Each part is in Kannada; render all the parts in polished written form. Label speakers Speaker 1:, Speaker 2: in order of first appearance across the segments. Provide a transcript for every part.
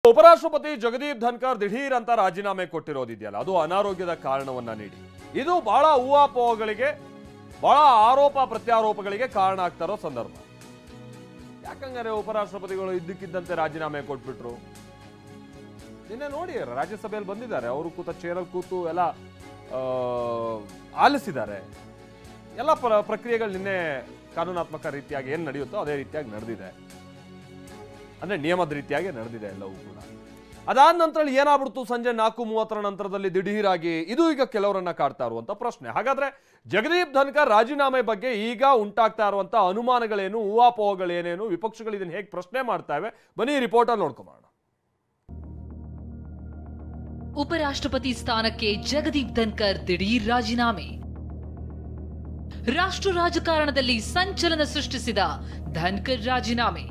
Speaker 1: ಉಪರಾಷ್ಟ್ರಪತಿ ಜಗದೀಪ್ ಧನ್ಕರ್ ದಿಢೀರ್ ಅಂತ ರಾಜೀನಾಮೆ ಕೊಟ್ಟಿರೋದಿದೆಯಲ್ಲ, ಅದು ಅನಾರೋಗ್ಯದ ಕಾರಣವನ್ನ ನೀಡಿ ಇದು ಬಹಳ ಊಹಾಪೋಹಗಳಿಗೆ, ಬಹಳ ಆರೋಪ ಪ್ರತ್ಯಾರೋಪಗಳಿಗೆ ಕಾರಣ ಆಗ್ತಾ ಇರೋ ಸಂದರ್ಭ. ಯಾಕಂಗಾರೆ ಉಪರಾಷ್ಟ್ರಪತಿಗಳು ಇದ್ದಕ್ಕಿದ್ದಂತೆ ರಾಜೀನಾಮೆ ಕೊಟ್ಬಿಟ್ರು? ನಿನ್ನೆ ನೋಡಿ ರಾಜ್ಯಸಭೆಯಲ್ಲಿ ಬಂದಿದ್ದಾರೆ, ಅವರು ಕೂತ ಚೇರಲ್ಲಿ ಕೂತು ಎಲ್ಲ ಆಲಿಸಿದ್ದಾರೆ. ಎಲ್ಲ ಪ್ರಕ್ರಿಯೆಗಳು ನಿನ್ನೆ ಕಾನೂನಾತ್ಮಕ ರೀತಿಯಾಗಿ ಏನು ನಡೆಯುತ್ತೋ ಅದೇ ರೀತಿಯಾಗಿ ನಡೆದಿದೆ, ಅಂದ್ರೆ ನಿಯಮದ ರೀತಿಯಾಗಿ ನಡೆದಿದೆ ಎಲ್ಲವೂ ಕೂಡ. ಅದಾದ ನಂತರ ಏನಾಗ್ಬಿಡ್ತು ಸಂಜೆ 4:30 ನಂತರದಲ್ಲಿ ದಿಢೀರಾಗಿ? ಇದು ಈಗ ಕೆಲವರನ್ನ ಕಾಡ್ತಾ ಇರುವಂತ ಪ್ರಶ್ನೆ. ಹಾಗಾದ್ರೆ ಜಗದೀಪ್ ಧನ್ಕರ್ ರಾಜೀನಾಮೆ ಬಗ್ಗೆ ಈಗ ಉಂಟಾಗ್ತಾ ಇರುವಂತ ಅನುಮಾನಗಳೇನು, ಊಹಾಪೋಹಗಳೇನೇನು, ವಿಪಕ್ಷಗಳು ಇದನ್ನ ಹೇಗೆ ಪ್ರಶ್ನೆ ಮಾಡ್ತಾವೆ, ಬನ್ನಿ ರಿಪೋರ್ಟ್ ಅಲ್ಲಿ ನೋಡ್ಕೊಂಬೋಣ.
Speaker 2: ಉಪರಾಷ್ಟ್ರಪತಿ ಸ್ಥಾನಕ್ಕೆ ಜಗದೀಪ್ ಧನ್ಕರ್ ದಿಢೀರ್ ರಾಜೀನಾಮೆ. ರಾಷ್ಟ್ರ ರಾಜಕಾರಣದಲ್ಲಿ ಸಂಚಲನ ಸೃಷ್ಟಿಸಿದ ಧನ್ಕರ್ ರಾಜೀನಾಮೆ.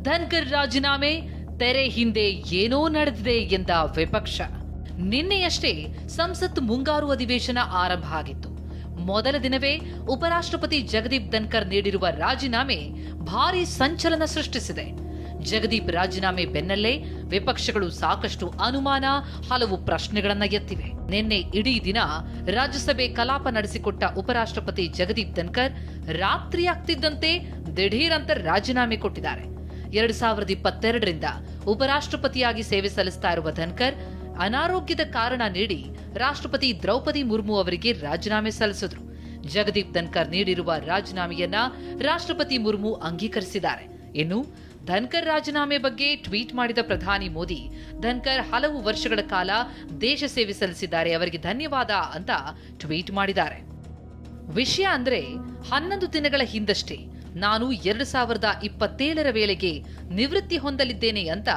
Speaker 2: ಧನ್ಕರ್ ರಾಜೀನಾಮೆ ತೆರೆ ಹಿಂದೆ ಏನೋ ನಡೆದಿದೆ ಎಂದ ವಿಪಕ್ಷ. ನಿನ್ನೆಯಷ್ಟೇ ಸಂಸತ್ ಮುಂಗಾರು ಅಧಿವೇಶನ ಆರಂಭ ಆಗಿತ್ತು. ಮೊದಲ ದಿನವೇ ಉಪರಾಷ್ಟ್ರಪತಿ ಜಗದೀಪ್ ಧನ್ಕರ್ ನೀಡಿರುವ ರಾಜೀನಾಮೆ ಭಾರೀ ಸಂಚಲನ ಸೃಷ್ಟಿಸಿದೆ. ಜಗದೀಪ್ ರಾಜೀನಾಮೆ ಬೆನ್ನಲ್ಲೇ ವಿಪಕ್ಷಗಳು ಸಾಕಷ್ಟು ಅನುಮಾನ, ಹಲವು ಪ್ರಶ್ನೆಗಳನ್ನ ಎತ್ತಿವೆ. ನಿನ್ನೆ ಇಡೀ ದಿನ ರಾಜ್ಯಸಭೆ ಕಲಾಪ ನಡೆಸಿಕೊಟ್ಟ ಉಪರಾಷ್ಟ್ರಪತಿ ಜಗದೀಪ್ ಧನ್ಕರ್ ರಾತ್ರಿ ಆಗ್ತಿದ್ದಂತೆ ದಿಢೀರ್ ಅಂತ ರಾಜೀನಾಮೆ ಕೊಟ್ಟಿದ್ದಾರೆ. 2022ರಿಂದ ಉಪರಾಷ್ಟ್ರಪತಿಯಾಗಿ ಸೇವೆ ಸಲ್ಲಿಸ್ತಾ ಇರುವ ಧನ್ಕರ್ ಅನಾರೋಗ್ಯದ ಕಾರಣ ನೀಡಿ ರಾಷ್ಟ್ರಪತಿ ದ್ರೌಪದಿ ಮುರ್ಮು ಅವರಿಗೆ ರಾಜೀನಾಮೆ ಸಲ್ಲಿಸಿದ್ರು. ಜಗದೀಪ್ ಧನ್ಕರ್ ನೀಡಿರುವ ರಾಜೀನಾಮೆಯನ್ನ ರಾಷ್ಟ್ರಪತಿ ಮುರ್ಮು ಅಂಗೀಕರಿಸಿದ್ದಾರೆ. ಇನ್ನು ಧನ್ಕರ್ ರಾಜೀನಾಮೆ ಬಗ್ಗೆ ಟ್ವೀಟ್ ಮಾಡಿದ ಪ್ರಧಾನಿ ಮೋದಿ, ಧನ್ಕರ್ ಹಲವು ವರ್ಷಗಳ ಕಾಲ ದೇಶ ಸೇವೆ ಸಲ್ಲಿಸಿದ್ದಾರೆ, ಅವರಿಗೆ ಧನ್ಯವಾದ ಅಂತ ಟ್ವೀಟ್ ಮಾಡಿದ್ದಾರೆ. ವಿಷಯ ಅಂದ್ರೆ 11 ದಿನಗಳ ಹಿಂದಷ್ಟೇ ನಾನು 2027ರ ವೇಳೆಗೆ ನಿವೃತ್ತಿ ಹೊಂದಲಿದ್ದೇನೆ ಅಂತ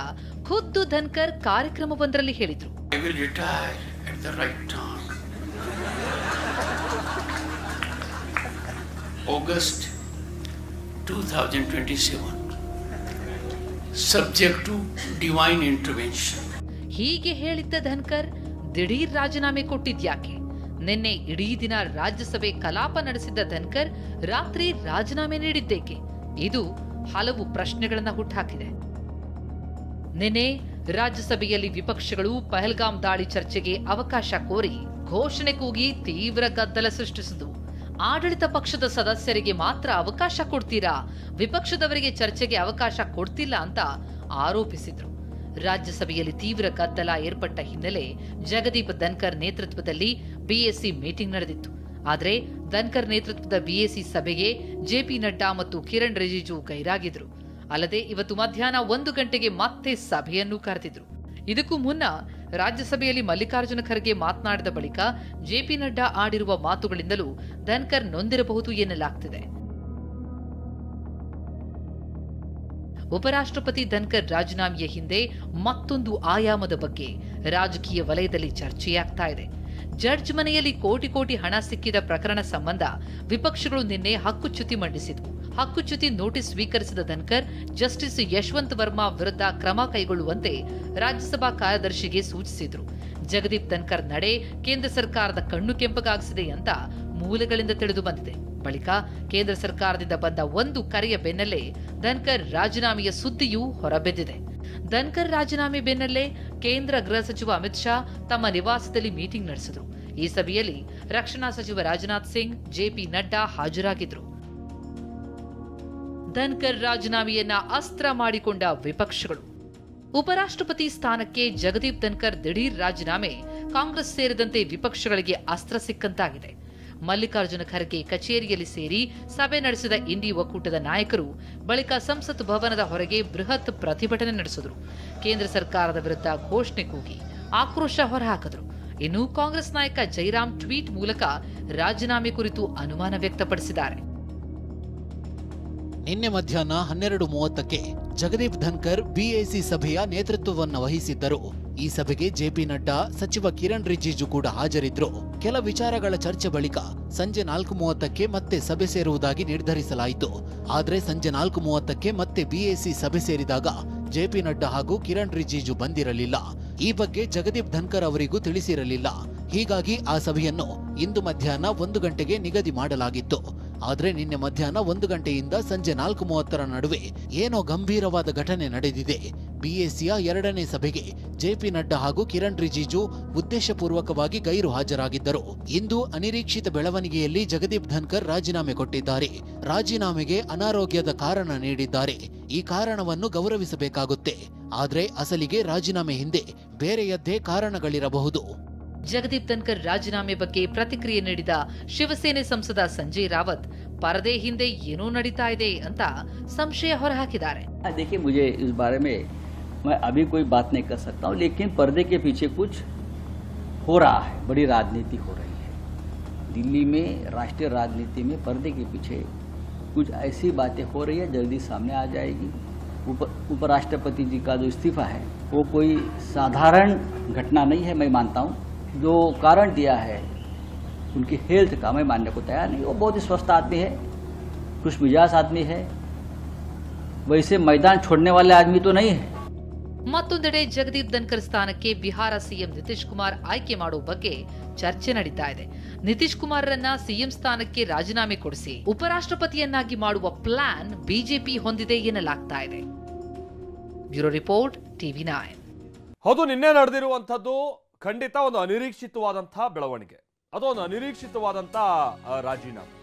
Speaker 2: ಖುದ್ದು ಧನ್ಕರ್ ಕಾರ್ಯಕ್ರಮವೊಂದರಲ್ಲಿ ಹೇಳಿದ್ರು.
Speaker 3: August 2027, subject to divine intervention.
Speaker 2: ಹೀಗೆ ಹೇಳಿದ್ದ ಧನ್ಕರ್ ದಿಢೀರ್ ರಾಜೀನಾಮೆ ಕೊಟ್ಟಿದ್ಯಾಕೆ? ನಿನ್ನೆ ಇಡೀ ದಿನ ರಾಜ್ಯಸಭೆ ಕಲಾಪ ನಡೆಸಿದ್ದ ಧನ್ಕರ್ ರಾತ್ರಿ ರಾಜೀನಾಮೆ ನೀಡಿದ್ದೇಕೆ? ಇದು ಹಲವು ಪ್ರಶ್ನೆಗಳನ್ನ ಹುಟ್ಟುಹಾಕಿದೆ. ನಿನ್ನೆ ರಾಜ್ಯಸಭೆಯಲ್ಲಿ ವಿಪಕ್ಷಗಳು ಪಹಲ್ಗಾಮ್ ದಾಳಿ ಚರ್ಚೆಗೆ ಅವಕಾಶ ಕೋರಿ ಘೋಷಣೆ ಕೂಗಿ ತೀವ್ರ ಗದ್ದಲ ಸೃಷ್ಟಿಸಿದವು. ಆಡಳಿತ ಪಕ್ಷದ ಸದಸ್ಯರಿಗೆ ಮಾತ್ರ ಅವಕಾಶ ಕೊಡ್ತೀರಾ, ವಿಪಕ್ಷದವರಿಗೆ ಚರ್ಚೆಗೆ ಅವಕಾಶ ಕೊಡ್ತಿಲ್ಲ ಅಂತ ಆರೋಪಿಸಿದ್ರು. ರಾಜ್ಯಸಭೆಯಲ್ಲಿ ತೀವ್ರ ಗದ್ದಲ ಏರ್ಪಟ್ಟ ಹಿನ್ನೆಲೆ ಜಗದೀಪ್ ಧನ್ಕರ್ ನೇತೃತ್ವದಲ್ಲಿ ಬಿಎಸಿ ಮೀಟಿಂಗ್ ನಡೆದಿತ್ತು. ಆದರೆ ಧನ್ಕರ್ ನೇತೃತ್ವದ ಬಿಎಸಿ ಸಭೆಗೆ ಜೆಪಿ ನಡ್ಡಾ ಮತ್ತು ಕಿರಣ್ ರಿಜಿಜು ಗೈರಾಗಿದ್ರು. ಅಲ್ಲದೆ ಇವತ್ತು ಮಧ್ಯಾಹ್ನ 1 ಗಂಟೆಗೆ ಮತ್ತೆ ಸಭೆಯನ್ನು ಕರೆದಿದ್ರು. ಇದಕ್ಕೂ ಮುನ್ನ ರಾಜ್ಯಸಭೆಯಲ್ಲಿ ಮಲ್ಲಿಕಾರ್ಜುನ ಖರ್ಗೆ ಮಾತನಾಡಿದ ಬಳಿಕ ಜೆಪಿ ನಡ್ಡಾ ಆಡಿರುವ ಮಾತುಗಳಿಂದಲೂ ಧನ್ಕರ್ ನೊಂದಿರಬಹುದು ಎನ್ನಲಾಗ್ತಿದೆ. ಉಪರಾಷ್ಟ್ರಪತಿ ಧನ್ಕರ್ ರಾಜೀನಾಮೆಯ ಹಿಂದೆ ಮತ್ತೊಂದು ಆಯಾಮದ ಬಗ್ಗೆ ರಾಜಕೀಯ ವಲಯದಲ್ಲಿ ಚರ್ಚೆಯಾಗ್ತಾ ಇದೆ. ಜಡ್ಜ್ ಮನೆಯಲ್ಲಿ ಕೋಟಿ ಕೋಟಿ ಹಣ ಸಿಕ್ಕಿದ ಪ್ರಕರಣ ಸಂಬಂಧ ವಿಪಕ್ಷಗಳು ನಿನ್ನೆ ಹಕ್ಕುಚ್ಯುತಿ ಮಂಡಿಸಿದ್ವು. ಹಕ್ಕುಚ್ಯುತಿ ನೋಟಿಸ್ ಸ್ವೀಕರಿಸಿದ ಧನ್ಕರ್ ಜಸ್ಟಿಸ್ ಯಶವಂತ್ ವರ್ಮಾ ವಿರುದ್ಧ ಕ್ರಮ ಕೈಗೊಳ್ಳುವಂತೆ ರಾಜ್ಯಸಭಾ ಕಾರ್ಯದರ್ಶಿಗೆ ಸೂಚಿಸಿದ್ರು. ಜಗದೀಪ್ ಧನ್ಕರ್ ನಡೆ ಕೇಂದ್ರ ಸರ್ಕಾರದ ಕಣ್ಣು ಕೆಂಪಗಾಗಿಸಿದೆ ಅಂತ ಮೂಲಗಳಿಂದ ತಿಳಿದು ಬಂದಿದೆ. ಬಳಿಕ ಕೇಂದ್ರ ಸರ್ಕಾರದಿಂದ ಬಂದ ಒಂದು ಕರೆಯ ಬೆನ್ನಲ್ಲೇ ಧನ್ಕರ್ ರಾಜೀನಾಮೆಯ ಸುದ್ದಿಯೂ ಹೊರಬಿದ್ದಿದೆ. ಧನ್ಕರ್ ರಾಜೀನಾಮೆ ಬೆನ್ನಲ್ಲೇ ಕೇಂದ್ರ ಗೃಹ ಸಚಿವ ಅಮಿತ್ ಶಾ ತಮ್ಮ ನಿವಾಸದಲ್ಲಿ ಮೀಟಿಂಗ್ ನಡೆಸಿದ್ರು. ಈ ಸಭೆಯಲ್ಲಿ ರಕ್ಷಣಾ ಸಚಿವ ರಾಜನಾಥ್ ಸಿಂಗ್, ಜೆಪಿ ನಡ್ಡಾ ಹಾಜರಾಗಿದ್ರು. ಧನ್ಕರ್ ರಾಜೀನಾಮೆಯನ್ನ ಅಸ್ತ್ರ ಮಾಡಿಕೊಂಡ ವಿಪಕ್ಷಗಳು. ಉಪರಾಷ್ಟ್ರಪತಿ ಸ್ಥಾನಕ್ಕೆ ಜಗದೀಪ್ ಧನ್ಕರ್ ದಿಢೀರ್ ರಾಜೀನಾಮೆ ಕಾಂಗ್ರೆಸ್ ಸೇರಿದಂತೆ ವಿಪಕ್ಷಗಳಿಗೆ ಅಸ್ತ್ರ ಸಿಕ್ಕಂತಾಗಿದೆ. ಮಲ್ಲಿಕಾರ್ಜುನ ಖರ್ಗೆ ಕಚೇರಿಯಲ್ಲಿ ಸೇರಿ ಸಭೆ ನಡೆಸಿದ ಇಂಡಿ ಒಕ್ಕೂಟದ ನಾಯಕರು ಬಳಿಕ ಸಂಸತ್ ಭವನದ ಹೊರಗೆ ಬೃಹತ್ ಪ್ರತಿಭಟನೆ ನಡೆಸಿದ್ರು. ಕೇಂದ್ರ ಸರ್ಕಾರದ ವಿರುದ್ಧ ಘೋಷಣೆ ಕೂಗಿ ಆಕ್ರೋಶ ಹೊರಹಾಕಿದ್ರು. ಇನ್ನು ಕಾಂಗ್ರೆಸ್ ನಾಯಕ ಜೈರಾಮ್ ಟ್ವೀಟ್ ಮೂಲಕ ರಾಜೀನಾಮೆ ಕುರಿತು ಅನುಮಾನ ವ್ಯಕ್ತಪಡಿಸಿದ್ದಾರೆ.
Speaker 4: ನಿನ್ನೆ ಮಧ್ಯಾಹ್ನ 12:30ಕ್ಕೆ ಜಗದೀಪ್ ಧನ್ಕರ್ ಬಿಎಸಿ ಸಭೆಯ ನೇತೃತ್ವವನ್ನು ವಹಿಸಿದ್ದರು. ಈ ಸಭೆಗೆ ಜೆಪಿ ನಡ್ಡಾ, ಸಚಿವ ಕಿರಣ್ ರಿಜಿಜು ಕೂಡ ಹಾಜರಿದ್ರು. ಕೆಲ ವಿಚಾರಗಳ ಚರ್ಚೆ ಬಳಿಕ ಸಂಜೆ 4:30ಕ್ಕೆ ಮತ್ತೆ ಸಭೆ ಸೇರುವುದಾಗಿ ನಿರ್ಧರಿಸಲಾಯಿತು. ಆದರೆ ಸಂಜೆ 4:30ಕ್ಕೆ ಮತ್ತೆ ಬಿಎಸಿ ಸಭೆ ಸೇರಿದಾಗ ಜೆಪಿ ನಡ್ಡಾ ಹಾಗೂ ಕಿರಣ್ ರಿಜಿಜು ಬಂದಿರಲಿಲ್ಲ. ಈ ಬಗ್ಗೆ ಜಗದೀಪ್ ಧನ್ಕರ್ ಅವರಿಗೂ ತಿಳಿಸಿರಲಿಲ್ಲ. ಹೀಗಾಗಿ ಆ ಸಭೆಯನ್ನು ಇಂದು ಮಧ್ಯಾಹ್ನ 1 ಗಂಟೆಗೆ ನಿಗದಿ ಮಾಡಲಾಗಿತ್ತು. ಆದ್ರೆ ನಿನ್ನೆ ಮಧ್ಯಾಹ್ನ 1 ಗಂಟೆಯಿಂದ ಸಂಜೆ 4:30 ನಡುವೆ ಏನೋ ಗಂಭೀರವಾದ ಘಟನೆ ನಡೆದಿದೆ. ಬಿಎಸಿಯ 2ನೇ ಸಭೆಗೆ ಜೆಪಿ ನಡ್ಡಾ ಹಾಗೂ ಕಿರಣ್ ರಿಜಿಜು ಉದ್ದೇಶಪೂರ್ವಕವಾಗಿ ಗೈರು ಹಾಜರಾಗಿದ್ದರು. ಇಂದು ಅನಿರೀಕ್ಷಿತ ಬೆಳವಣಿಗೆಯಲ್ಲಿ ಜಗದೀಪ್ ಧನ್ಕರ್ ರಾಜೀನಾಮೆ ಕೊಟ್ಟಿದ್ದಾರೆ. ರಾಜೀನಾಮೆಗೆ ಅನಾರೋಗ್ಯದ ಕಾರಣ ನೀಡಿದ್ದಾರೆ. ಈ ಕಾರಣವನ್ನು ಗೌರವಿಸಬೇಕಾಗುತ್ತೆ. ಆದ್ರೆ ಅಸಲಿಗೆ ರಾಜೀನಾಮೆ ಹಿಂದೆ ಬೇರೆಯದ್ದೇ ಕಾರಣಗಳಿರಬಹುದು.
Speaker 2: ಜಗದೀಪ್ ಧನ್ಕರ್ ರಾಜೀನಾಮೆ ಬಗ್ಗೆ ಪ್ರತಿಕ್ರಿಯೆ ನೀಡಿದ ಶಿವಸೇನೆ ಸಂಸದ ಸಂಜಯ್ ರಾವತ್ ಪರದೆ ಹಿಂದೆ ಏನೋ ನಡೀತಾ ಇದೆ ಅಂತ ಸಂಶಯ ಹೊರಹಾಕಿದ್ದಾರೆ.
Speaker 5: देखिए, मुझे इस बारे में मैं अभी कोई बात नहीं कर सकता हूँ, लेकिन पर्दे के पीछे कुछ हो रहा है, बड़ी राजनीति हो रही है दिल्ली में। राष्ट्रीय राजनीति में पर्दे के पीछे कुछ ऐसी बातें हो रही है, जल्दी सामने आ जाएगी। उपराष्ट्रपति जी का जो इस्तीफा है वो कोई साधारण घटना नहीं है, मैं मानता हूँ। जो कारण दिया है उनकी हेल्थ का मैं मानने को तैयार नहीं। वो बहुत ही स्वस्थ आदमी है, खुश मिजाज आदमी है, वैसे मैदान छोड़ने वाले आदमी तो नहीं है।
Speaker 2: ಮತ್ತೊಂದೆಡೆ ಜಗದೀಪ್ ಧನ್ಕರ್ ಸ್ಥಾನಕ್ಕೆ ಬಿಹಾರ ಸಿಎಂ ನಿತೀಶ್ ಕುಮಾರ್ ಆಯ್ಕೆ ಮಾಡುವ ಬಗ್ಗೆ ಚರ್ಚೆ ನಡೀತಾ ಇದೆ. ನಿತೀಶ್ ಕುಮಾರ್ರನ್ನ ಸಿಎಂ ಸ್ಥಾನಕ್ಕೆ ರಾಜೀನಾಮೆ ಕೊಡಿಸಿ ಉಪರಾಷ್ಟ್ರಪತಿಯನ್ನಾಗಿ ಮಾಡುವ ಪ್ಲಾನ್ ಬಿಜೆಪಿ ಹೊಂದಿದೆ ಎನ್ನಲಾಗ್ತಾ ಇದೆ. Bureau report, TV9.
Speaker 1: ಹೌದು, ನಿನ್ನೆ ನಡೆದಿರುವಂಥದ್ದು ಖಂಡಿತ ಒಂದು ಅನಿರೀಕ್ಷಿತವಾದಂತಹ ಬೆಳವಣಿಗೆ. ಅದೊಂದು ಅನಿರೀಕ್ಷಿತವಾದಂತಹ ರಾಜೀನಾಮೆ.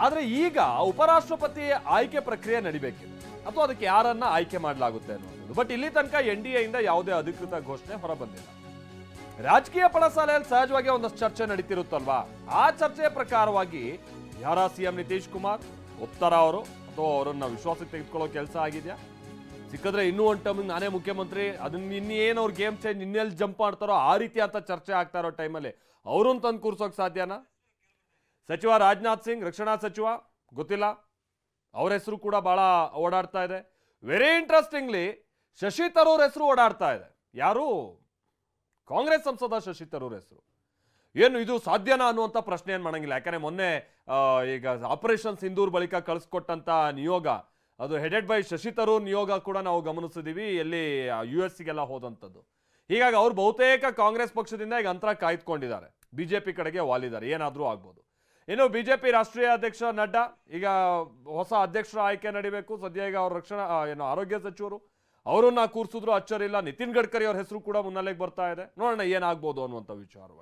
Speaker 1: ಆದ್ರೆ ಈಗ ಉಪರಾಷ್ಟ್ರಪತಿ ಆಯ್ಕೆ ಪ್ರಕ್ರಿಯೆ ನಡಿಬೇಕಿದೆ, ಅಥವಾ ಅದಕ್ಕೆ ಯಾರನ್ನ ಆಯ್ಕೆ ಮಾಡಲಾಗುತ್ತೆ ಅನ್ನೋದು. ಬಟ್ ಇಲ್ಲಿ ತನಕ NDA ಇಂದ ಯಾವುದೇ ಅಧಿಕೃತ ಘೋಷಣೆ ಹೊರಬಂದಿಲ್ಲ. ರಾಜಕೀಯ ಪಡಸಾಲೆಯಲ್ಲಿ ಸಹಜವಾಗಿ ಒಂದಷ್ಟು ಚರ್ಚೆ ನಡೀತಿರುತ್ತಲ್ವಾ, ಆ ಚರ್ಚೆಯ ಪ್ರಕಾರವಾಗಿ ಯಾರ ಸಿಎಂ ನಿತೀಶ್ ಕುಮಾರ್ ಒಪ್ತಾರ ಅವರು, ಅಥವಾ ಅವರನ್ನ ವಿಶ್ವಾಸಕ್ಕೆ ತೆಗೆದುಕೊಳ್ಳೋ ಕೆಲಸ ಆಗಿದೆಯಾ? ಸಿಕ್ಕಿದ್ರೆ ಇನ್ನೂ ಒಂದು ಟರ್ಮ್ ನಾನೇ ಮುಖ್ಯಮಂತ್ರಿ, ಅದನ್ನ ಇನ್ನೇನು ಅವ್ರು ಗೇಮ್ ಚೇಂಜ್ ಇನ್ನೆಲ್ಲಿ ಜಂಪ್ ಮಾಡ್ತಾರೋ ಆ ರೀತಿ ಅಂತ ಚರ್ಚೆ ಆಗ್ತಾ ಇರೋ ಟೈಮಲ್ಲಿ ಅವ್ರನ್ನ ತಂದು ಕೂರ್ಸೋಕೆ ಸಾಧ್ಯನಾ? ಸಚಿವ ರಾಜನಾಥ್ ಸಿಂಗ್, ರಕ್ಷಣಾ ಸಚಿವ, ಗೊತ್ತಿಲ್ಲ, ಅವ್ರ ಹೆಸರು ಕೂಡ ಬಹಳ ಓಡಾಡ್ತಾ ಇದೆ. ವೆರಿ ಇಂಟ್ರೆಸ್ಟಿಂಗ್ಲಿ ಶಶಿ ತರೂರ್ ಹೆಸರು ಓಡಾಡ್ತಾ ಇದೆ. ಯಾರು? ಕಾಂಗ್ರೆಸ್ ಸಂಸದ ಶಶಿ ತರೂರ್ ಹೆಸರು. ಏನು ಇದು ಸಾಧ್ಯನಾ ಅನ್ನುವಂಥ ಪ್ರಶ್ನೆ ಏನು ಮಾಡಂಗಿಲ್ಲ. ಯಾಕಂದ್ರೆ ಮೊನ್ನೆ ಈಗ ಆಪರೇಷನ್ ಸಿಂಧೂರ್ ಬಳಿಕ ಕಳಿಸ್ಕೊಟ್ಟಂತ ನಿಯೋಗ, ಅದು ಹೆಡೆಡ್ ಬೈ ಶಶಿ ತರೂರ್ ನಿಯೋಗ ಕೂಡ ನಾವು ಗಮನಿಸಿದೀವಿ, ಎಲ್ಲಿ US ಹೋದಂಥದ್ದು. ಹೀಗಾಗಿ ಅವ್ರು ಬಹುತೇಕ ಕಾಂಗ್ರೆಸ್ ಪಕ್ಷದಿಂದ ಈಗ ಅಂತರ ಕಾಯ್ದುಕೊಂಡಿದ್ದಾರೆ, ಬಿಜೆಪಿ ಕಡೆಗೆ ವಾಲಿದ್ದಾರೆ, ಏನಾದರೂ ಆಗ್ಬೋದು. ಇನ್ನು ಬಿಜೆಪಿ ರಾಷ್ಟ್ರೀಯ ಅಧ್ಯಕ್ಷ ನಡ್ಡಾ, ಈಗ ಹೊಸ ಅಧ್ಯಕ್ಷರ ಆಯ್ಕೆ ನಡಿಬೇಕು. ಸದ್ಯ ಈಗ ಅವ್ರ ರಕ್ಷಣಾ ಆರೋಗ್ಯ ಸಚಿವರು, ಅವರನ್ನ ಕೂರಿಸಿದ್ರು ಅಚ್ಚರಿಲ್ಲ. ನಿತಿನ್ ಗಡ್ಕರಿ ಅವ್ರ ಹೆಸರು ಕೂಡ ಮುನ್ನೆಲೆಗೆ ಬರ್ತಾ ಇದೆ. ನೋಡೋಣ ಏನಾಗ್ಬೋದು ಅನ್ನುವಂಥ ವಿಚಾರವಾಗಿ.